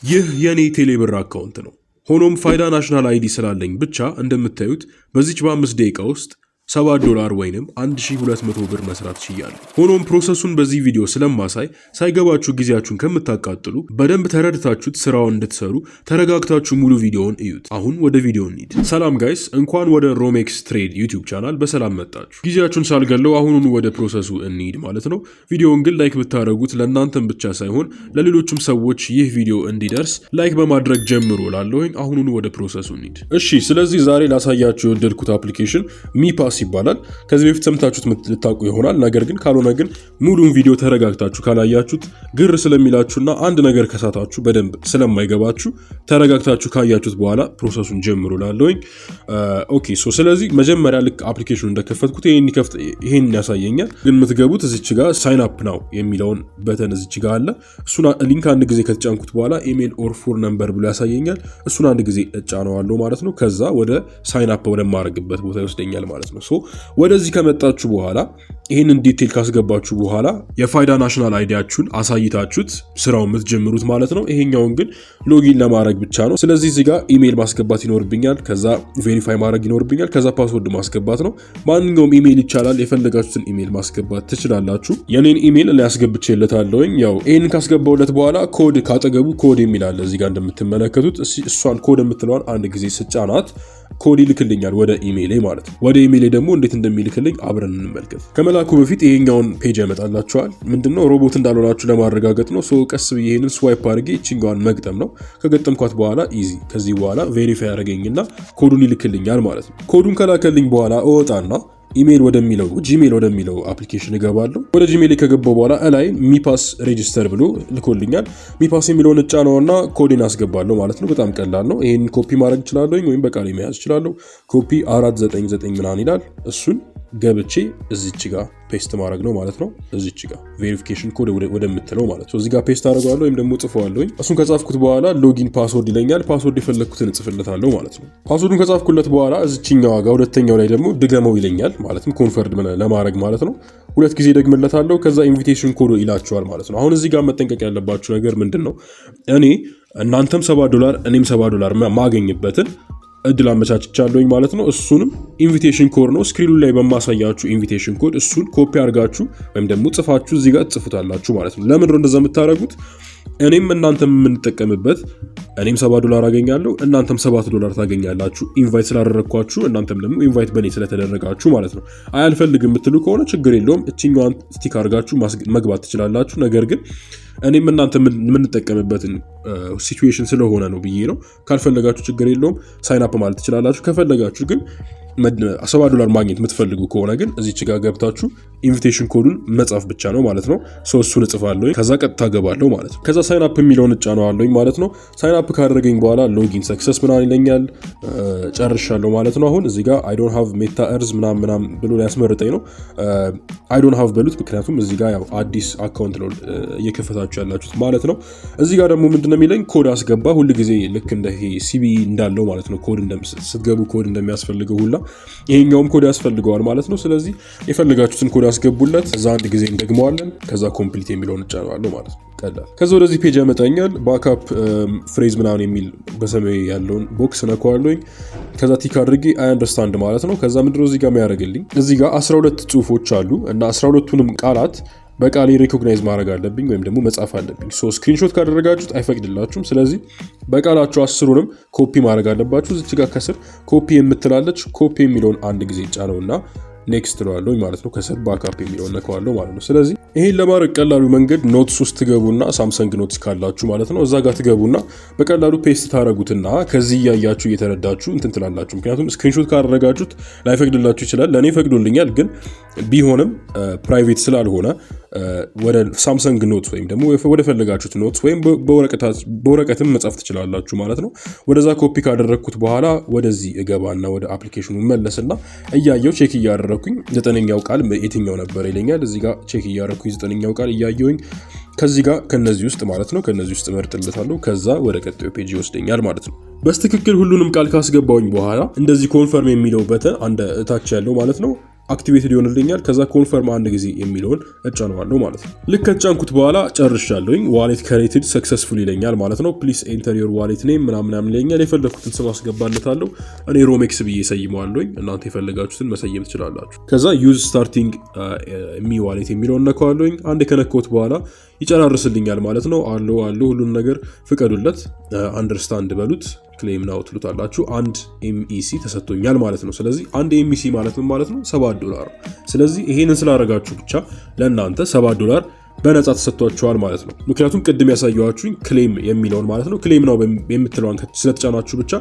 ይህ የኔ ቴሌብር አካውንት ነው። ሆኖም ፋይዳ ናሽናል አይዲ ስላለኝ ብቻ እንደምታዩት በዚች በ5 ደቂቃ ውስጥ $7 ወይንም 1200 ብር መስራት ችያለሁ። ሆኖም ፕሮሰሱን በዚህ ቪዲዮ ስለማሳይ ሳይገባችሁ ጊዜያችሁን ከምታቃጥሉ በደንብ ተረድታችሁት ስራውን እንድትሰሩ ተረጋግታችሁ ሙሉ ቪዲዮውን እዩት። አሁን ወደ ቪዲዮ እንሂድ። ሰላም ጋይስ፣ እንኳን ወደ ሮሜክስ ትሬድ ዩቲዩብ ቻናል በሰላም መጣችሁ። ጊዜያችሁን ሳልገለው አሁኑኑ ወደ ፕሮሰሱ እንሂድ ማለት ነው። ቪዲዮውን ግን ላይክ ብታደርጉት ለእናንተም ብቻ ሳይሆን ለሌሎችም ሰዎች ይህ ቪዲዮ እንዲደርስ ላይክ በማድረግ ጀምሮ ላለሁኝ። አሁኑኑ ወደ ፕሮሰሱ እንሂድ። እሺ፣ ስለዚህ ዛሬ ላሳያችሁ የወደድኩት አፕሊኬሽን ሚፓስ ይባላል። ከዚህ በፊት ሰምታችሁት ልታውቁ ይሆናል። ነገር ግን ካልሆነ ግን ሙሉን ቪዲዮ ተረጋግታችሁ ካላያችሁት ግር ስለሚላችሁና አንድ ነገር ከሳታችሁ በደንብ ስለማይገባችሁ ተረጋግታችሁ ካያችሁት በኋላ ፕሮሰሱን ጀምሩ ላለሁኝ። ኦኬ ሶ ስለዚህ መጀመሪያ ልክ አፕሊኬሽኑ እንደከፈትኩት ይሄን ያሳየኛል። ግን የምትገቡት እዚች ጋር ሳይን አፕ ናው የሚለውን በተን እዚች ጋር አለ። እሱን ሊንክ አንድ ጊዜ ከተጫንኩት በኋላ ኢሜል ኦር ፎን ነምበር ብሎ ያሳየኛል። እሱን አንድ ጊዜ እጫነዋለሁ ማለት ነው። ከዛ ወደ ሳይን አፕ ወደ ማድረግበት ቦታ ይወስደኛል ማለት ነው። ወደዚህ ከመጣችሁ በኋላ ይህንን ዲቴል ካስገባችሁ በኋላ የፋይዳ ናሽናል አይዲያችሁን አሳይታችሁት ስራውን የምትጀምሩት ማለት ነው። ይሄኛውን ግን ሎጊን ለማድረግ ብቻ ነው። ስለዚህ እዚህ ጋር ኢሜል ማስገባት ይኖርብኛል። ከዛ ቬሪፋይ ማድረግ ይኖርብኛል። ከዛ ፓስወርድ ማስገባት ነው። ማንኛውም ኢሜል ይቻላል። የፈለጋችሁትን ኢሜል ማስገባት ትችላላችሁ። የኔን ኢሜል ሊያስገብቼለታለሁኝ። ያው ይህንን ካስገባውለት በኋላ ኮድ ካጠገቡ ኮድ የሚል አለ እዚህ ጋር እንደምትመለከቱት። እሷን ኮድ የምትለዋን አንድ ጊዜ ስጫናት ኮድ ይልክልኛል ወደ ኢሜይሌ ማለት ነው። ወደ ኢሜይሌ ደግሞ እንዴት እንደሚልክልኝ አብረን እንመልከት። ከመላኩ በፊት ይሄኛውን ፔጅ ያመጣላችኋል። ምንድነው ሮቦት እንዳልሆናችሁ ለማረጋገጥ ነው። ቀስ ብዬ ይሄንን ስዋይፕ አድርጌ እቺኛዋን መግጠም ነው። ከገጠምኳት በኋላ ኢዚ ከዚህ በኋላ ቬሪፋይ ያደርገኝና ኮዱን ይልክልኛል ማለት ነው። ኮዱን ከላከልኝ በኋላ እወጣና ኢሜል ጂሜል ወደሚለው አፕሊኬሽን እገባለሁ። ወደ ጂሜል ከገባው በኋላ እላይ ሚፓስ ሬጂስተር ብሎ ልኮልኛል። ሚፓስ የሚለውን እጫነውና ኮዴን አስገባለሁ ማለት ነው። በጣም ቀላል ነው። ይሄን ኮፒ ማድረግ እችላለሁ ወይም በቃሌ መያዝ እችላለሁ። ኮፒ 499 ምናምን ይላል። እሱን ገብቼ እዚች ጋር ፔስት ማድረግ ነው ማለት ነው። እዚች ጋር ቬሪፊኬሽን ኮድ ወደምትለው ማለት ነው። እዚህ ጋር ፔስት አደርገዋለሁ ወይም ደግሞ ጽፈዋለሁ። እሱን ከጻፍኩት በኋላ ሎጊን ፓስወርድ ይለኛል። ፓስወርድ የፈለግኩትን እጽፍለታለሁ ማለት ነው። ፓስወርዱን ከጻፍኩለት በኋላ እዚችኛው ጋር ሁለተኛው ላይ ደግሞ ድገመው ይለኛል ማለትም ኮንፈርም ለማድረግ ማለት ነው። ሁለት ጊዜ ደግምለታለሁ። ከዛ ኢንቪቴሽን ኮድ ይላችኋል ማለት ነው። አሁን እዚህ ጋር መጠንቀቅ ያለባችሁ ነገር ምንድነው? እኔ እናንተም $7 እኔም $7 ማገኝበትን እድል አመቻችቻለሁኝ ማለት ነው። እሱንም ኢንቪቴሽን ኮድ ነው። ስክሪኑ ላይ በማሳያችሁ ኢንቪቴሽን ኮድ እሱን ኮፒ አድርጋችሁ ወይም ደግሞ ጽፋችሁ እዚህ ጋር ጽፉታላችሁ ማለት ነው። ለምን እንደዛ የምታደርጉት? እኔም እናንተም የምንጠቀምበት እኔም $7 አገኛለሁ፣ እናንተም $7 ታገኛላችሁ። ኢንቫይት ስላደረግኳችሁ እናንተም ደግሞ ኢንቫይት በኔ ስለተደረጋችሁ ማለት ነው። አያልፈልግም የምትሉ ከሆነ ችግር የለውም። እቺኛዋን ስቲክ አድርጋችሁ መግባት ትችላላችሁ። ነገር ግን እኔም እናንተ የምንጠቀምበትን ሲቹዌሽን ስለሆነ ነው ብዬ ነው። ካልፈለጋችሁ ችግር የለውም ሳይን አፕ ማለት ትችላላችሁ። ከፈለጋችሁ ግን $7 ማግኘት የምትፈልጉ ከሆነ ግን እዚች ጋር ገብታችሁ ኢንቪቴሽን ኮዱን መጻፍ ብቻ ነው ማለት ነው። እሱን እጽፋለሁ። ከዛ ቀጥታ ገባለሁ ማለት ነው። ከዛ ሳይን አፕ የሚለውን እጫነዋለሁ ማለት ነው። ሳይን አፕ ካደረገኝ በኋላ ሎጊን ሰክሰስ ምናምን ይለኛል። ጨርሻለሁ ማለት ነው። አሁን እዚህ ጋር አይ ዶንት ሃቭ ሜታ እርዝ ምናምን ብሎ ያስመርጠኝ ነው። አይ ዶንት ሃቭ በሉት፣ ምክንያቱም እዚህ ጋር ያው አዲስ አካውንት ነው እየከፈታችሁ ያላችሁት ማለት ነው። እዚህ ጋር ደግሞ ምንድነው የሚለኝ ኮድ አስገባ። ሁሉ ጊዜ ልክ እንደ ሲቢ እንዳለው ማለት ነው። ኮድ ስትገቡ ኮድ እንደሚያስፈልገው ሁላ ይሄኛውም ኮድ ያስፈልገዋል ማለት ነው። ስለዚህ የፈለጋችሁትን ኮድ አስገቡለት። እዛ አንድ ጊዜ እንደግመዋለን። ከዛ ኮምፕሊት የሚለውን እጫነዋለሁ ማለት ነው። ቀላል። ከዛ ወደዚህ ፔጅ ያመጣኛል። ባክአፕ ፍሬዝ ምናምን የሚል በሰማያዊ ያለውን ቦክስ ነካዋለሁኝ። ከዛ ቲክ አድርጌ አይ አንደርስታንድ ማለት ነው። ከዛ ምንድነው እዚህ ጋር የሚያደርግልኝ? እዚህ ጋር 12 ጽሁፎች አሉ እና 12ቱንም ቃላት በቃሌ ሪኮግናይዝ ማድረግ አለብኝ ወይም ደግሞ መጻፍ አለብኝ። ስክሪንሾት ካደረጋችሁት አይፈቅድላችሁም። ስለዚህ በቃላችሁ 10ሩንም ኮፒ ማድረግ አለባችሁ። እዚህ ጋር ከስር ኮፒ የምትላለች ኮፒ የሚለውን አንድ ጊዜ ጫነውና ኔክስት ትለዋለሁ ማለት ነው። ከስር ባክአፕ የሚለውን ነካዋለሁ ማለት ነው። ስለዚህ ይሄን ለማድረግ ቀላሉ መንገድ ኖትስ ውስጥ ትገቡና ሳምሰንግ ኖትስ ካላችሁ ማለት ነው እዛ ጋር ትገቡና በቀላሉ ፔስት ታደርጉትና ከዚህ እያያችሁ እየተረዳችሁ እንትን ትላላችሁ። ምክንያቱም ስክሪንሾት ካደረጋችሁት ላይፈቅድላችሁ ይችላል። ለኔ ፈቅዶልኛል፣ ግን ቢሆንም ፕራይቬት ስላልሆነ ወደ ሳምሰንግ ኖትስ ወይም ደግሞ ወደ ፈለጋችሁት ኖትስ ወይም በወረቀትም መጻፍ ትችላላችሁ ማለት ነው። ወደዛ ኮፒ ካደረግኩት በኋላ ወደዚህ እገባና ወደ አፕሊኬሽኑ መለስና እያየው ቼክ እያደረኩኝ 9ኛው ቃል የትኛው ነበር ይለኛል። እዚህ ጋር ቼክ እያደረኩኝ 9ኛው ቃል እያየውኝ ከዚህ ጋር ከነዚህ ውስጥ ማለት ነው ከነዚህ ውስጥ መርጥልታለሁ። ከዛ ወደ ቀጣዩ ፔጅ ይወስደኛል ማለት ነው። በስትክክል ሁሉንም ቃል ካስገባውኝ በኋላ እንደዚህ ኮንፈርም የሚለው በተን አንድ እታች ያለው ማለት ነው አክቲቬትድ ይሆንልኛል። ከዛ ኮንፈርም አንድ ጊዜ የሚለውን እጫነዋለሁ ማለት ነው። ልክ ከጫንኩት በኋላ ጨርሻለሁኝ። ዋሌት ክሬትድ ሰክሰስፉል ይለኛል ማለት ነው። ፕሊስ ኤንተር ዮር ዋሌት ኔም ምናምን ይለኛል። የፈለኩትን ስም አስገባለታለሁ። እኔ ሮሜክስ ብዬ ሰይመዋለሁኝ። እናንተ የፈለጋችሁትን መሰየም ትችላላችሁ። ከዛ ዩዝ ስታርቲንግ ሚ ዋሌት የሚለውን ነካዋለሁኝ። አንድ ከነካሁት በኋላ ይጨራርስልኛል ማለት ነው። አለው ሁሉን ነገር ፍቀዱለት፣ አንደርስታንድ በሉት፣ ክሌም ናው ትሉታላችሁ። አንድ ኤምኢሲ ተሰጥቶኛል ማለት ነው። ስለዚህ አንድ ኤምኢሲ ማለት ምን ማለት ነው? $7 ነው። ስለዚህ ይሄንን ስላደረጋችሁ ብቻ ለእናንተ $7 በነፃ ተሰጥቷችኋል ማለት ነው። ምክንያቱም ቅድም ያሳየኋችሁኝ ክሌም የሚለውን ማለት ነው። ክሌም ነው የምትለዋን ስለተጫናችሁ ብቻ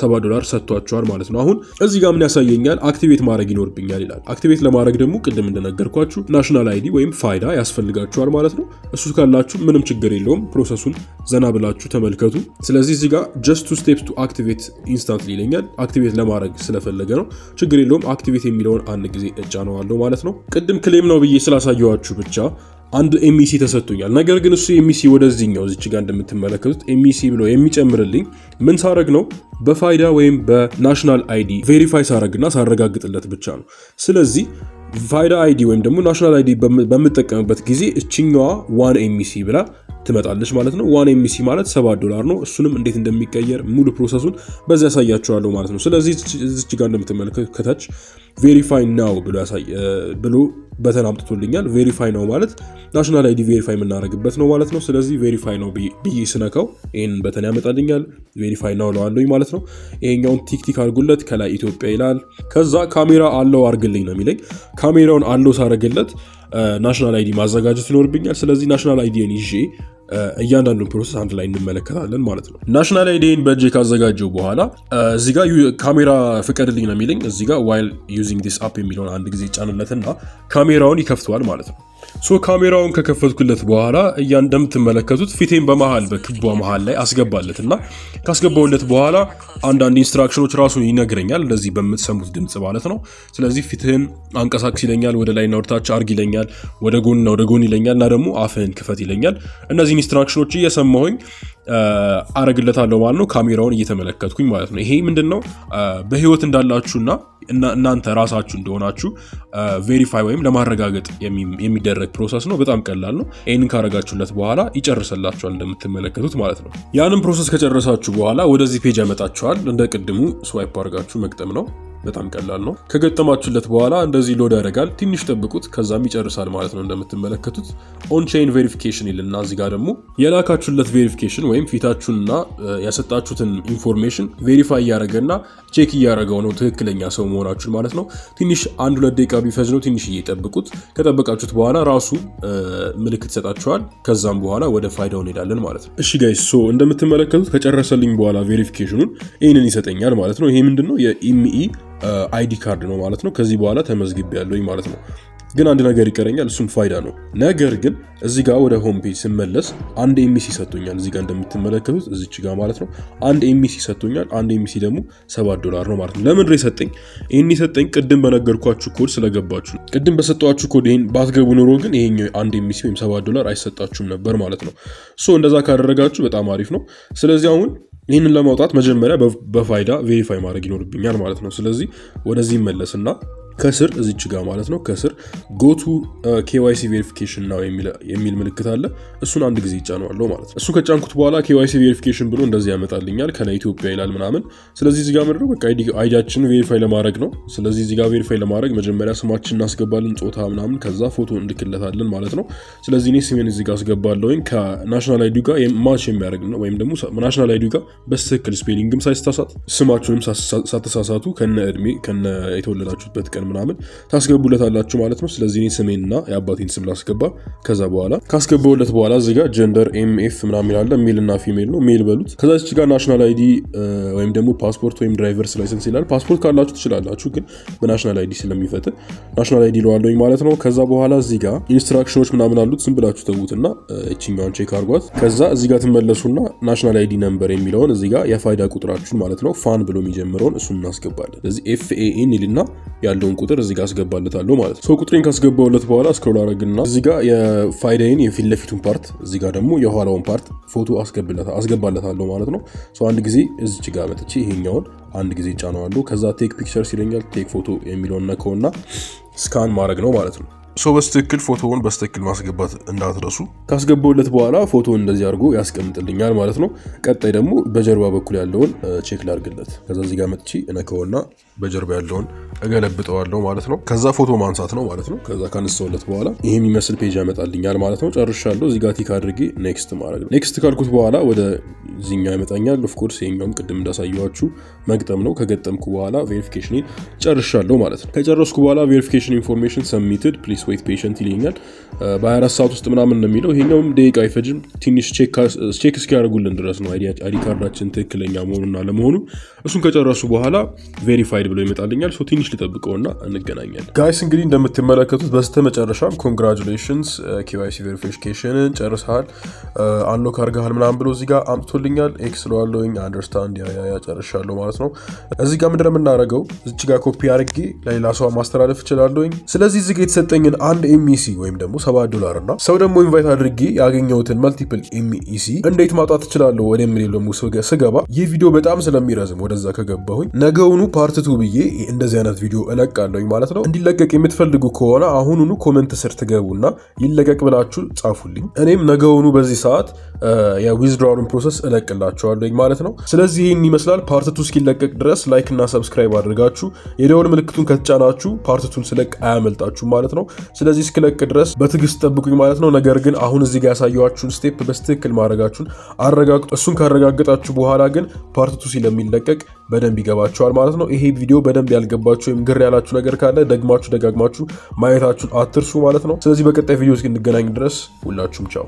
$7 ሰጥቷችኋል ማለት ነው። አሁን እዚህ ጋር ምን ያሳየኛል? አክቲቬት ማድረግ ይኖርብኛል ይላል። አክቲቬት ለማድረግ ደግሞ ቅድም እንደነገርኳችሁ ናሽናል አይዲ ወይም ፋይዳ ያስፈልጋችኋል ማለት ነው። እሱ ካላችሁ ምንም ችግር የለውም። ፕሮሰሱን ዘና ብላችሁ ተመልከቱ። ስለዚህ እዚህ ጋር just 2 steps to activate instantly ይለኛል። አክቲቬት ለማድረግ ስለፈለገ ነው። ችግር የለውም። አክቲቬት የሚለውን አንድ ጊዜ እጫነዋለሁ ማለት ነው። ቅድም ክሌም ነው ብዬ ስላሳየኋችሁ ብቻ አንድ ኤምኢሲ ተሰጥቶኛል። ነገር ግን እሱ ኤምኢሲ ወደዚህኛው እዚች ጋር እንደምትመለከቱት ኤምኢሲ ብሎ የሚጨምርልኝ ምን ሳረግ ነው? በፋይዳ ወይም በናሽናል አይዲ ቬሪፋይ ሳረግና ሳረጋግጥለት ብቻ ነው። ስለዚህ ፋይዳ አይዲ ወይም ደግሞ ናሽናል አይዲ በምጠቀምበት ጊዜ እችኛዋ 1 ኤምኢሲ ብላ ትመጣለች ማለት ነው። 1 ኤምኢሲ ማለት $7 ነው። እሱንም እንዴት እንደሚቀየር ሙሉ ፕሮሰሱን በዛ ያሳያችኋለሁ ማለት ነው። ስለዚህ እዚች ጋር እንደምትመለከቱት ከታች ቬሪፋይ ናው ብሎ በተን አምጥቶልኛል። ቬሪፋይ ነው ማለት ናሽናል አይዲ ቬሪፋይ የምናደርግበት ነው ማለት ነው። ስለዚህ ቬሪፋይ ነው ብዬ ስነካው ይሄን በተን ያመጣልኛል። ቬሪፋይ ነው ለዋለኝ ማለት ነው። ይሄኛውን ቲክ አድርጉለት። ከላይ ኢትዮጵያ ይላል። ከዛ ካሜራ አለው አርግልኝ ነው የሚለኝ። ካሜራውን አለው ሳረግለት ናሽናል አይዲ ማዘጋጀት ይኖርብኛል። ስለዚህ ናሽናል አይዲን ይዤ እያንዳንዱን ፕሮሰስ አንድ ላይ እንመለከታለን ማለት ነው። ናሽናል አይዲን በእጄ ካዘጋጀው በኋላ እዚህ ጋር ካሜራ ፍቀድልኝ ነው የሚለኝ። እዚህ ጋር ዋይል ዩዚንግ ዲስ አፕ የሚለውን አንድ ጊዜ ጫንለትና ካሜራውን ይከፍተዋል ማለት ነው። ካሜራውን ከከፈትኩለት በኋላ እንደምትመለከቱት ፊቴን በመሃል በክቧ መሃል ላይ አስገባለትና ካስገባውለት በኋላ አንዳንድ ኢንስትራክሽኖች ራሱን ይነግረኛል፣ እንደዚህ በምትሰሙት ድምጽ ማለት ነው። ስለዚህ ፊትህን አንቀሳቅስ ይለኛል፣ ወደ ላይና ወደ ታች አርግ ይለኛል፣ ወደ ጎን ይለኛል እና ደግሞ አፍህን ክፈት ይለኛል። እነዚህ ኢንስትራክሽኖች እየሰማሁኝ አረግለታለሁ ማለት ነው። ካሜራውን እየተመለከትኩኝ ማለት ነው። ይሄ ምንድነው? በህይወት እንዳላችሁና እናንተ ራሳችሁ እንደሆናችሁ ቬሪፋይ ወይም ለማረጋገጥ የሚደረግ ፕሮሰስ ነው። በጣም ቀላል ነው። ይሄንን ካረጋችሁለት በኋላ ይጨርስላችኋል እንደምትመለከቱት ማለት ነው። ያንን ፕሮሰስ ከጨረሳችሁ በኋላ ወደዚህ ፔጅ ያመጣችኋል። እንደ ቅድሙ ስዋይፕ አድርጋችሁ መግጠም ነው። በጣም ቀላል ነው። ከገጠማችሁለት በኋላ እንደዚህ ሎድ ያደርጋል። ትንሽ ጠብቁት፣ ከዛም ይጨርሳል ማለት ነው። እንደምትመለከቱት ኦን ቼን ቬሪፊኬሽን ይልና እዚህ ጋር ደግሞ የላካችሁለት ቬሪፊኬሽን ወይም ፊታችሁንና ያሰጣችሁትን ኢንፎርሜሽን ቬሪፋይ እያደረገና ቼክ እያደረገው ነው ትክክለኛ ሰው መሆናችሁን ማለት ነው። ትንሽ 1-2 ደቂቃ ቢፈጅ ነው። ትንሽ እየጠብቁት። ከጠበቃችሁት በኋላ ራሱ ምልክት ይሰጣችኋል። ከዛም በኋላ ወደ ፋይዳው እንሄዳለን ማለት ነው። እሺ ጋይስ፣ እንደምትመለከቱት ከጨረሰልኝ በኋላ ቬሪፊኬሽኑን ይህንን ይሰጠኛል ማለት ነው። ይሄ ምንድነው? የኢምኢ አይዲ ካርድ ነው ማለት ነው። ከዚህ በኋላ ተመዝግቤያለሁኝ ማለት ነው። ግን አንድ ነገር ይቀረኛል፣ እሱም ፋይዳ ነው። ነገር ግን እዚህ ጋር ወደ ሆም ፔጅ ስመለስ አንድ ኤምኢሲ ሰጥቶኛል። እዚህ ጋር እንደምትመለከቱት እዚች ጋር ማለት ነው አንድ ኤምኢሲ ሰጥቶኛል። አንድ ኤምኢሲ ደግሞ $7 ነው ማለት ነው። ለምን የሰጠኝ? ይሄን የሰጠኝ ቅድም በነገርኳችሁ ኮድ ስለገባችሁ ነው። ቅድም በሰጣችሁ ኮድ ይሄን ባትገቡ ኑሮ ግን ይሄኛው አንድ ኤምኢሲ ወይም $7 አይሰጣችሁም ነበር ማለት ነው። እንደዛ ካደረጋችሁ በጣም አሪፍ ነው። ስለዚህ አሁን ይህንን ለማውጣት መጀመሪያ በፋይዳ ቬሪፋይ ማድረግ ይኖርብኛል ማለት ነው። ስለዚህ ወደዚህ መለስና ከስር እዚች ጋር ማለት ነው ከስር ጎቱ KYC ቬሪፊኬሽን ነው የሚል ምልክት አለ። እሱን አንድ ጊዜ ይጫነዋለሁ ማለት ነው። እሱ ከጫንኩት በኋላ KYC ቬሪፊኬሽን ብሎ እንደዚህ ያመጣልኛል። ከላይ ኢትዮጵያ ይላል ምናምን። ስለዚህ እዚህ ጋር ምንድነው በቃ አይዲያችንን ቬሪፋይ ለማድረግ ነው። ስለዚህ እዚህ ጋር ቬሪፋይ ለማድረግ መጀመሪያ ስማችን እናስገባለን፣ ጾታ ምናምን፣ ከዛ ፎቶ እንልክለታለን ማለት ነው። ስለዚህ እኔ ስሜን እዚህ ጋር አስገባለሁኝ ከናሽናል አይዲ ጋር ማች የሚያደርግ ነው፣ ወይም ደግሞ ናሽናል አይዲ ጋር በትክክል ስፔሊንግም ሳይሳሳት ስማችሁንም ሳትሳሳቱ ከነ እድሜ ከነ የተወለዳችሁበት ቀን ምናምን ታስገቡለታላችሁ ማለት ነው። ስለዚህ እኔ ስሜንና የአባቴን ስም ላስገባ። ከዛ በኋላ ካስገባውለት በኋላ እዚህ ጋር ጀንደር ኤምኤፍ ምናምን ይላል። ሜል እና ፊሜል ነው። ሜል በሉት። ከዛ እዚህ ጋር ናሽናል አይዲ ወይም ደግሞ ፓስፖርት ወይም ድራይቨርስ ላይሰንስ ይላል። ፓስፖርት ካላችሁ ትችላላችሁ፣ ግን በናሽናል አይዲ ስለሚፈትን ናሽናል አይዲ ለዋለኝ ማለት ነው። ከዛ በኋላ እዚህ ጋር ኢንስትራክሽኖች ምናምን አሉት። ዝም ብላችሁ ተዉትና እቺኛውን ቼክ አድርጓት። ከዛ እዚህ ጋር ትመለሱና ናሽናል አይዲ ነምበር የሚለውን እዚህ ጋር የፋይዳ ቁጥራችሁን ማለት ነው ፋን ብሎ የሚጀምረውን እሱን እናስገባለን። ስለዚህ FAN ይልና ያለውን የምፈልገውን ቁጥር እዚህ ጋር አስገባለታለሁ ማለት ነው። ቁጥሬን ካስገባውለት በኋላ ስክሮል አረግና እዚህ ጋር የፋይዳዬን የፊት ለፊቱን ፓርት እዚህ ጋር ደግሞ የኋላውን ፓርት ፎቶ አስገባለታለሁ ማለት ነው። አንድ ጊዜ እዚች ጋር መጥቼ ይሄኛውን አንድ ጊዜ ጫነዋለሁ። ከዛ ቴክ ፒክቸርስ ይለኛል። ቴክ ፎቶ የሚለውን ነካውና ስካን ማድረግ ነው ማለት ነው። በስትክክል ፎቶውን በስትክክል ማስገባት እንዳትረሱ። ካስገባውለት በኋላ ፎቶውን እንደዚህ አድርጎ ያስቀምጥልኛል ማለት ነው። ቀጣይ ደግሞ በጀርባ በኩል ያለውን ቼክ ላድርግለት። ከዛ እዚህ ጋር መጥቼ እነካውና በጀርባ ያለውን እገለብጠዋለሁ ማለት ነው። ከዛ ፎቶ ማንሳት ነው ማለት ነው። ከዛ ካነሳውለት በኋላ ይሄ የሚመስል ፔጅ ያመጣልኛል ማለት ነው። ጨርሻለሁ። እዚህ ጋር ቲክ አድርጌ ኔክስት ማድረግ ነው። ኔክስት ካልኩት በኋላ ወደ ዚህኛው ያመጣኛል። ኦፍ ኮርስ ይሄኛውም ቅድም እንዳሳየዋችሁ መግጠም ነው። ከገጠምኩ በኋላ ቬሪፊኬሽን ጨርሻለሁ ማለት ነው። ከጨረስኩ በኋላ ቬሪፊኬሽን ኢንፎርሜሽን ሰብሚትድ ፕሊዝ ዌይት ፔሸንት ይለኛል። በ24 ሰዓት ውስጥ ምናምን ነው የሚለው። ይሄኛውም ደቂቃ አይፈጅም። ትንሽ ቼክ እስኪያደርጉልን ድረስ ነው አይዲ ካርዳችን ትክክለኛ መሆኑና ለመሆኑ። እሱን ከጨረሱ በኋላ ቬሪፋይድ ብሎ ይመጣልኛል። ትንሽ ልጠብቀውና እንገናኛለን። ጋይስ እንግዲህ እንደምትመለከቱት በስተመጨረሻም ኮንግራቹሌሽንስ KYC ቬሪፊኬሽንን ጨርሰሃል፣ አንሎክ አድርገሃል ምናምን ብሎ እዚህ ጋር አምጥቶልኛል። ኤክስ ለዋለኝ አንደርስታንድ ያ ጨርሻለሁ ማለት ነው። እዚህ ጋር ምንድነው የምናደርገው? እዚህ ጋር ኮፒ አድርጌ ለሌላ ሰው ማስተላለፍ እችላለሁኝ። ስለዚህ እዚህ ጋር የተሰጠኝን አንድ MEC ወይም ደግሞ $7 እና ሰው ደግሞ ኢንቫይት አድርጌ ያገኘሁትን መልቲፕል MEC እንዴት ማውጣት እችላለሁ ወደሚለው ደግሞ ስገባ ይህ ቪዲዮ በጣም ስለሚረዝም ወደዛ ከገባሁኝ ነገውኑ ፓርት 2 ብዬ እንደዚህ አይነት ቪዲዮ እለቃለሁኝ ማለት ነው። እንዲለቀቅ የምትፈልጉ ከሆነ አሁኑኑ ኮሜንት ስር ትገቡና ይለቀቅ ብላችሁ ጻፉልኝ። እኔም ነገውኑ በዚህ ሰዓት የዊዝድራውን ፕሮሰስ እለቅላችኋለሁኝ ማለት ነው። ስለዚህ ይህን ይመስላል። ፓርት 2 እስኪለቀቅ ድረስ ላይክ እና ሰብስክራይብ አድርጋችሁ የደወል ምልክቱን ከተጫናችሁ ፓርት 2 ስለቅ አያመልጣችሁ ማለት ነው። ስለዚህ እስኪለቅ ድረስ በትዕግስት ጠብቁኝ ማለት ነው። ነገር ግን አሁን እዚህ ጋር ያሳየኋችሁን ስቴፕ በስትክክል ማድረጋችሁን አረጋግጡ። እሱን ካረጋግጣችሁ በኋላ ግን ፓርት 2 ስለሚለቀቅ በደንብ ይገባችኋል ማለት ነው። ይሄ ቪዲዮ በደንብ ያልገባችሁ ወይም ግር ያላችሁ ነገር ካለ ደጋግማችሁ ማየታችሁን አትርሱ ማለት ነው። ስለዚህ በቀጣይ ቪዲዮ እስክንገናኝ ድረስ ሁላችሁም ቻው።